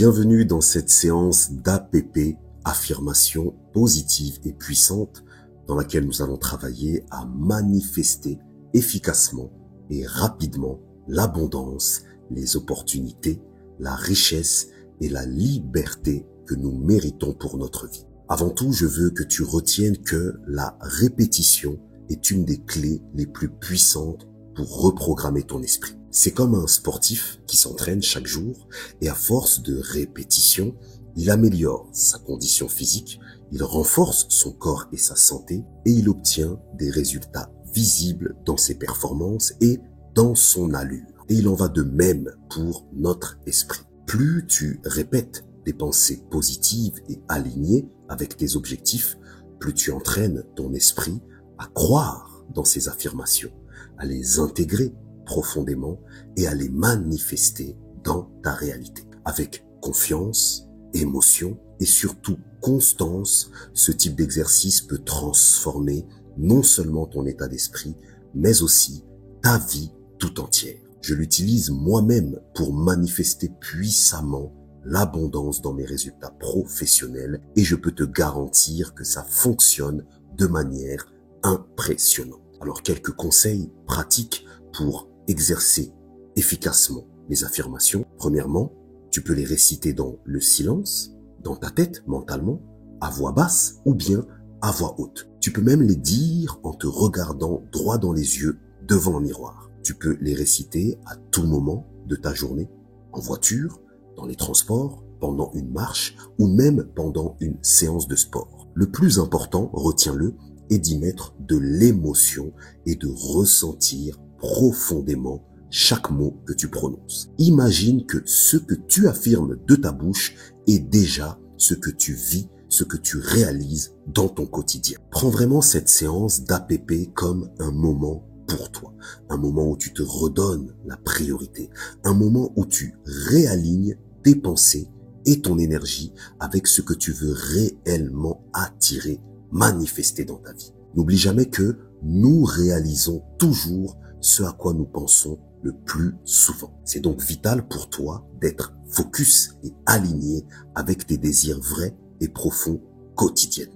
Bienvenue dans cette séance d'APP, affirmation positive et puissante, dans laquelle nous allons travailler à manifester efficacement et rapidement l'abondance, les opportunités, la richesse et la liberté que nous méritons pour notre vie. Avant tout, je veux que tu retiennes que la répétition est une des clés les plus puissantes pour reprogrammer ton esprit. C'est comme un sportif qui s'entraîne chaque jour et à force de répétition, il améliore sa condition physique, il renforce son corps et sa santé et il obtient des résultats visibles dans ses performances et dans son allure. Et il en va de même pour notre esprit. Plus tu répètes des pensées positives et alignées avec tes objectifs, plus tu entraînes ton esprit à croire dans ces affirmations, à les intégrer profondément et à les manifester dans ta réalité. Avec confiance, émotion et surtout constance, ce type d'exercice peut transformer non seulement ton état d'esprit, mais aussi ta vie tout entière. Je l'utilise moi-même pour manifester puissamment l'abondance dans mes résultats professionnels et je peux te garantir que ça fonctionne de manière impressionnante. Alors quelques conseils pratiques pour exercer efficacement les affirmations. Premièrement, tu peux les réciter dans le silence, dans ta tête, mentalement, à voix basse ou bien à voix haute. Tu peux même les dire en te regardant droit dans les yeux devant un miroir. Tu peux les réciter à tout moment de ta journée, en voiture, dans les transports, pendant une marche ou même pendant une séance de sport. Le plus important, retiens-le, est d'y mettre de l'émotion et de ressentir profondément chaque mot que tu prononces. Imagine que ce que tu affirmes de ta bouche est déjà ce que tu vis, ce que tu réalises dans ton quotidien. Prends vraiment cette séance d'APP comme un moment pour toi, un moment où tu te redonnes la priorité, un moment où tu réalignes tes pensées et ton énergie avec ce que tu veux réellement attirer, manifester dans ta vie. N'oublie jamais que nous réalisons toujours ce à quoi nous pensons le plus souvent. C'est donc vital pour toi d'être focus et aligné avec tes désirs vrais et profonds quotidiennement.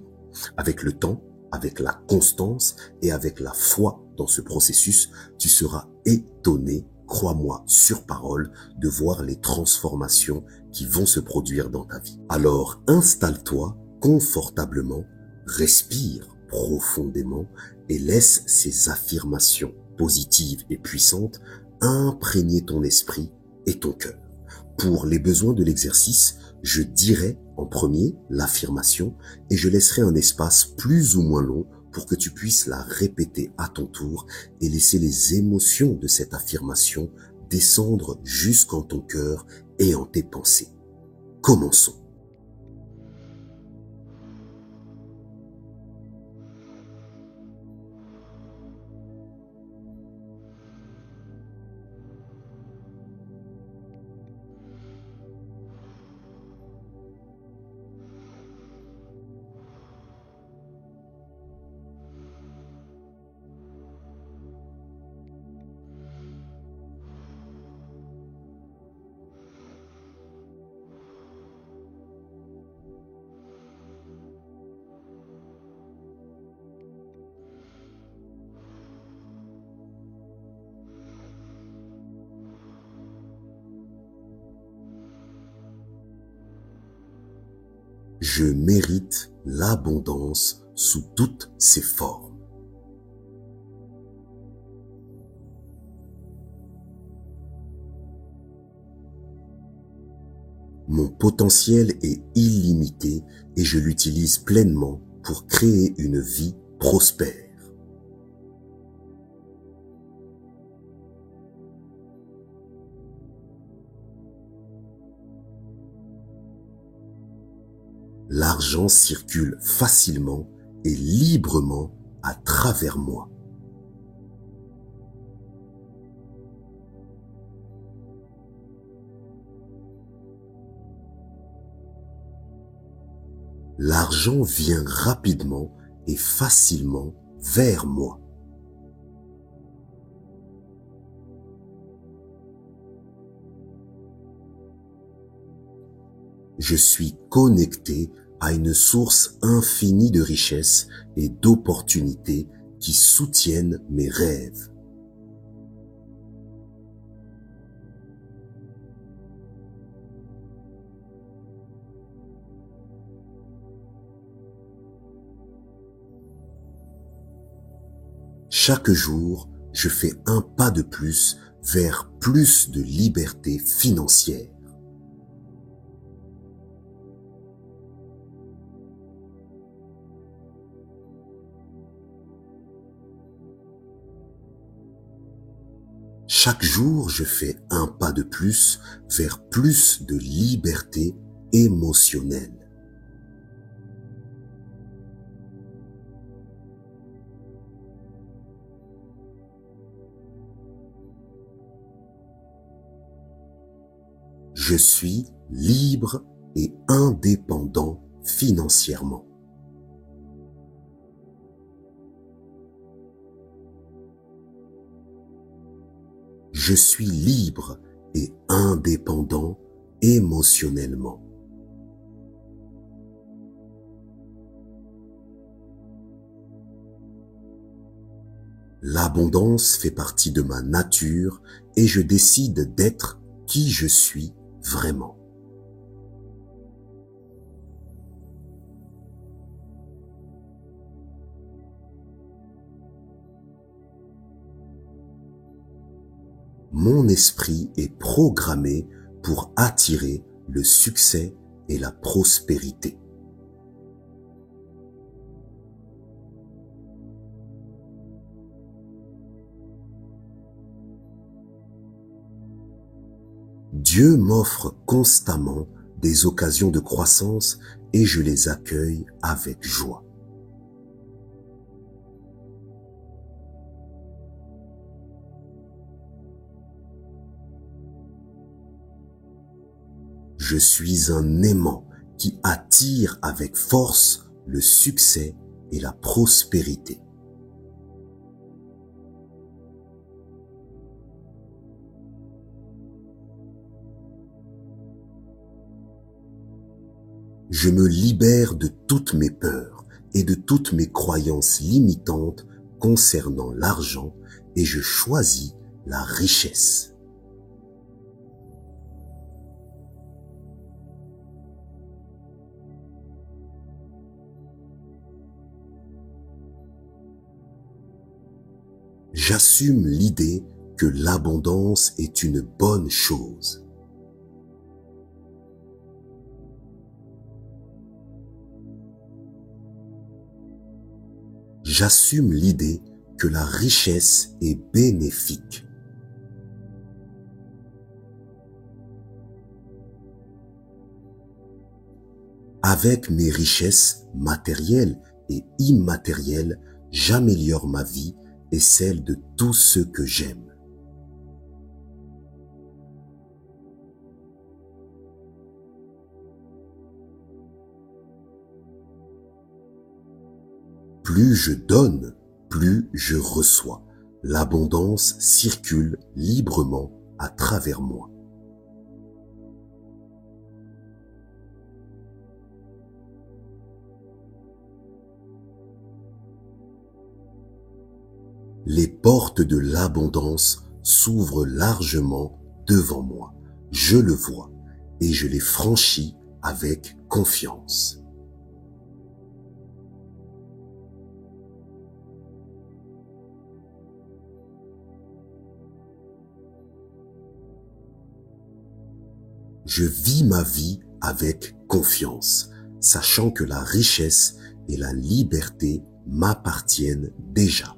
Avec le temps, avec la constance et avec la foi dans ce processus, tu seras étonné, crois-moi sur parole, de voir les transformations qui vont se produire dans ta vie. Alors installe-toi confortablement, respire profondément et laisse ces affirmations positives et puissantes imprégner ton esprit et ton cœur. Pour les besoins de l'exercice, je dirai en premier l'affirmation et je laisserai un espace plus ou moins long pour que tu puisses la répéter à ton tour et laisser les émotions de cette affirmation descendre jusqu'en ton cœur et en tes pensées. Commençons. Je mérite l'abondance sous toutes ses formes. Mon potentiel est illimité et je l'utilise pleinement pour créer une vie prospère. L'argent circule facilement et librement à travers moi. L'argent vient rapidement et facilement vers moi. Je suis connecté à une source infinie de richesses et d'opportunités qui soutiennent mes rêves. Chaque jour, je fais un pas de plus vers plus de liberté financière. Chaque jour, je fais un pas de plus vers plus de liberté émotionnelle. Je suis libre et indépendant financièrement. Je suis libre et indépendant émotionnellement. L'abondance fait partie de ma nature et je décide d'être qui je suis vraiment. Mon esprit est programmé pour attirer le succès et la prospérité. Dieu m'offre constamment des occasions de croissance et je les accueille avec joie. Je suis un aimant qui attire avec force le succès et la prospérité. Je me libère de toutes mes peurs et de toutes mes croyances limitantes concernant l'argent et je choisis la richesse. J'assume l'idée que l'abondance est une bonne chose. J'assume l'idée que la richesse est bénéfique. Avec mes richesses matérielles et immatérielles, j'améliore ma vie et celle de tous ceux que j'aime. Plus je donne, plus je reçois. L'abondance circule librement à travers moi. Les portes de l'abondance s'ouvrent largement devant moi. Je le vois et je les franchis avec confiance. Je vis ma vie avec confiance, sachant que la richesse et la liberté m'appartiennent déjà.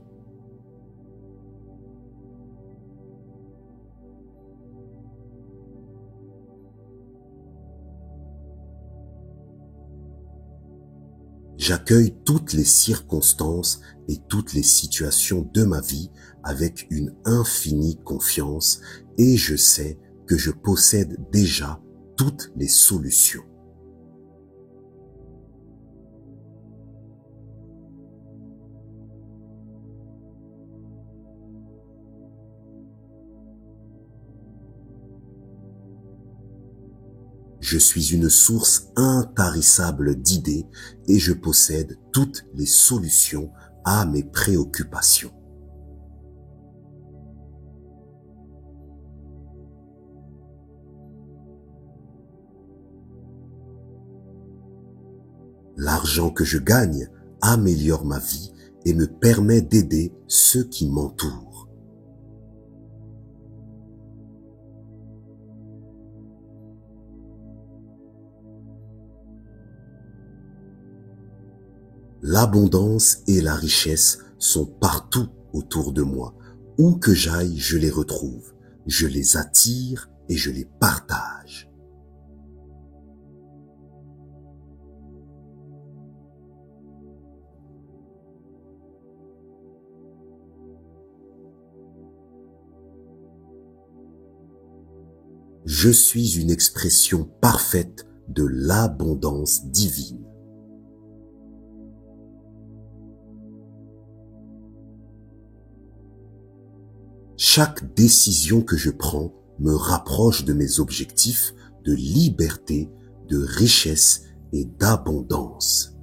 J'accueille toutes les circonstances et toutes les situations de ma vie avec une infinie confiance et je sais que je possède déjà toutes les solutions. Je suis une source intarissable d'idées et je possède toutes les solutions à mes préoccupations. L'argent que je gagne améliore ma vie et me permet d'aider ceux qui m'entourent. L'abondance et la richesse sont partout autour de moi. Où que j'aille, je les retrouve. Je les attire et je les partage. Je suis une expression parfaite de l'abondance divine. Chaque décision que je prends me rapproche de mes objectifs de liberté, de richesse et d'abondance.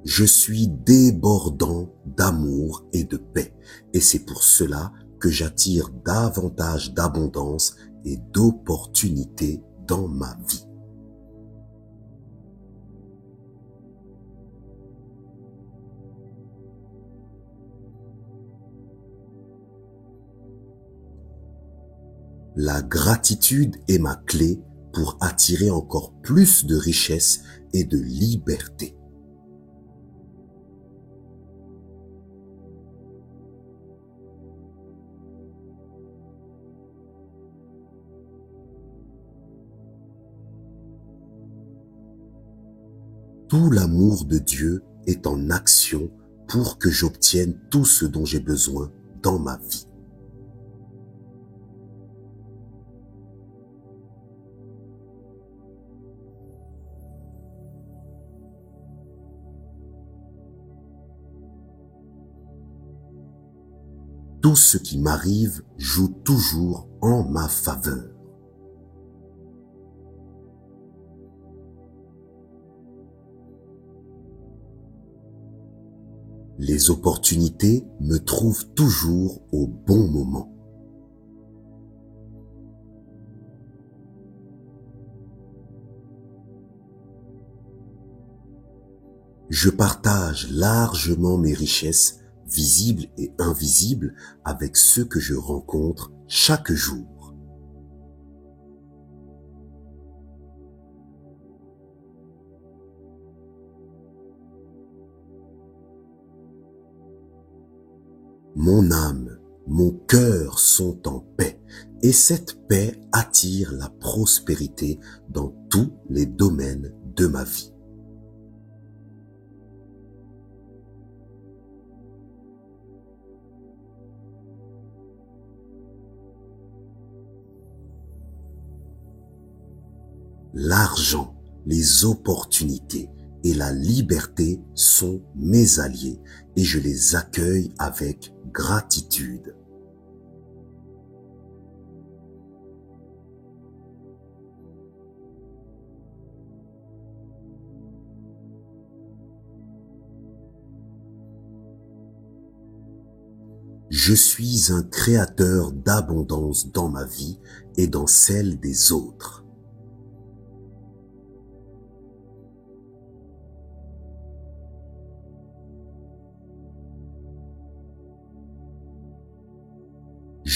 Je suis débordant d'amour et de paix, et c'est pour cela que j'attire davantage d'abondance et d'opportunités dans ma vie. La gratitude est ma clé pour attirer encore plus de richesse et de liberté. Tout l'amour de Dieu est en action pour que j'obtienne tout ce dont j'ai besoin dans ma vie. Tout ce qui m'arrive joue toujours en ma faveur. Les opportunités me trouvent toujours au bon moment. Je partage largement mes richesses, visibles et invisibles, avec ceux que je rencontre chaque jour. Mon âme, mon cœur sont en paix, et cette paix attire la prospérité dans tous les domaines de ma vie. L'argent, les opportunités et la liberté sont mes alliés et je les accueille avec gratitude. Je suis un créateur d'abondance dans ma vie et dans celle des autres.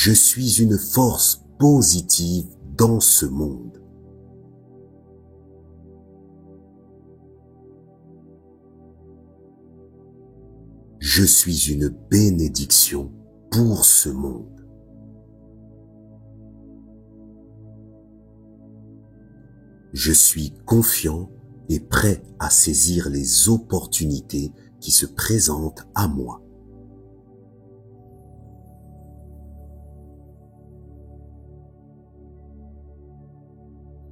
Je suis une force positive dans ce monde. Je suis une bénédiction pour ce monde. Je suis confiant et prêt à saisir les opportunités qui se présentent à moi.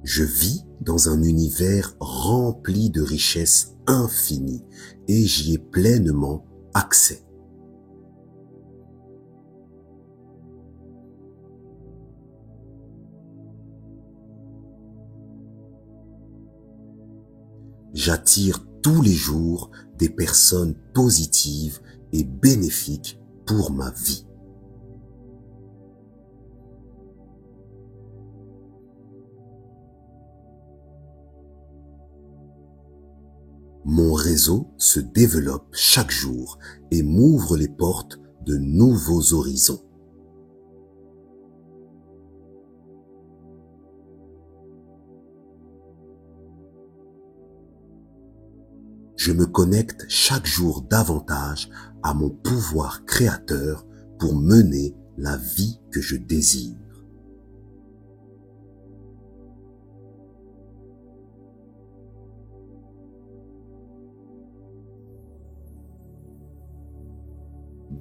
Je vis dans un univers rempli de richesses infinies et j'y ai pleinement accès. J'attire tous les jours des personnes positives et bénéfiques pour ma vie. Mon réseau se développe chaque jour et m'ouvre les portes de nouveaux horizons. Je me connecte chaque jour davantage à mon pouvoir créateur pour mener la vie que je désire.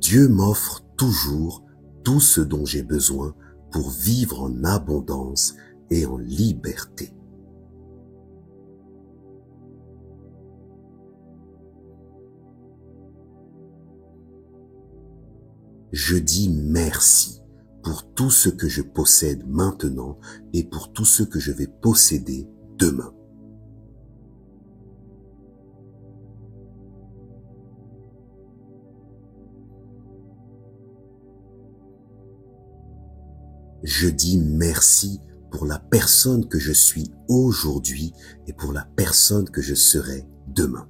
Dieu m'offre toujours tout ce dont j'ai besoin pour vivre en abondance et en liberté. Je dis merci pour tout ce que je possède maintenant et pour tout ce que je vais posséder demain. Je dis merci pour la personne que je suis aujourd'hui et pour la personne que je serai demain.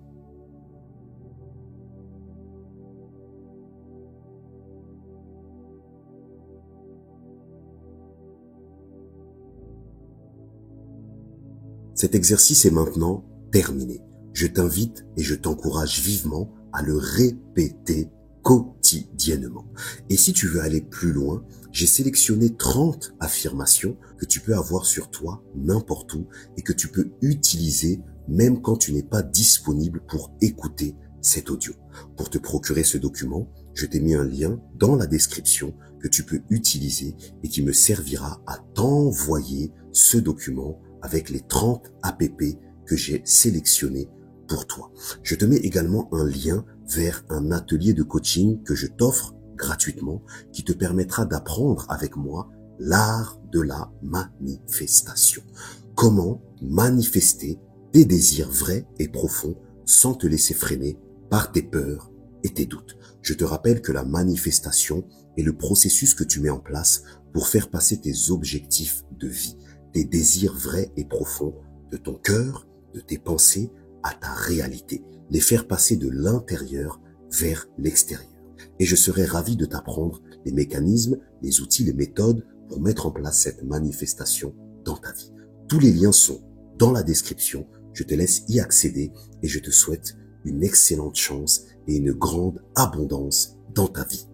Cet exercice est maintenant terminé. Je t'invite et je t'encourage vivement à le répéter quotidiennement. Et si tu veux aller plus loin, j'ai sélectionné 30 affirmations que tu peux avoir sur toi n'importe où et que tu peux utiliser même quand tu n'es pas disponible pour écouter cet audio. Pour te procurer ce document, je t'ai mis un lien dans la description que tu peux utiliser et qui me servira à t'envoyer ce document avec les 30 app que j'ai sélectionnés pour toi. Je te mets également un lien vers un atelier de coaching que je t'offre gratuitement qui te permettra d'apprendre avec moi l'art de la manifestation. Comment manifester tes désirs vrais et profonds sans te laisser freiner par tes peurs et tes doutes. Je te rappelle que la manifestation est le processus que tu mets en place pour faire passer tes objectifs de vie, tes désirs vrais et profonds de ton cœur, de tes pensées à ta réalité, les faire passer de l'intérieur vers l'extérieur. Et je serai ravi de t'apprendre les mécanismes, les outils, les méthodes pour mettre en place cette manifestation dans ta vie. Tous les liens sont dans la description. Je te laisse y accéder et je te souhaite une excellente chance et une grande abondance dans ta vie.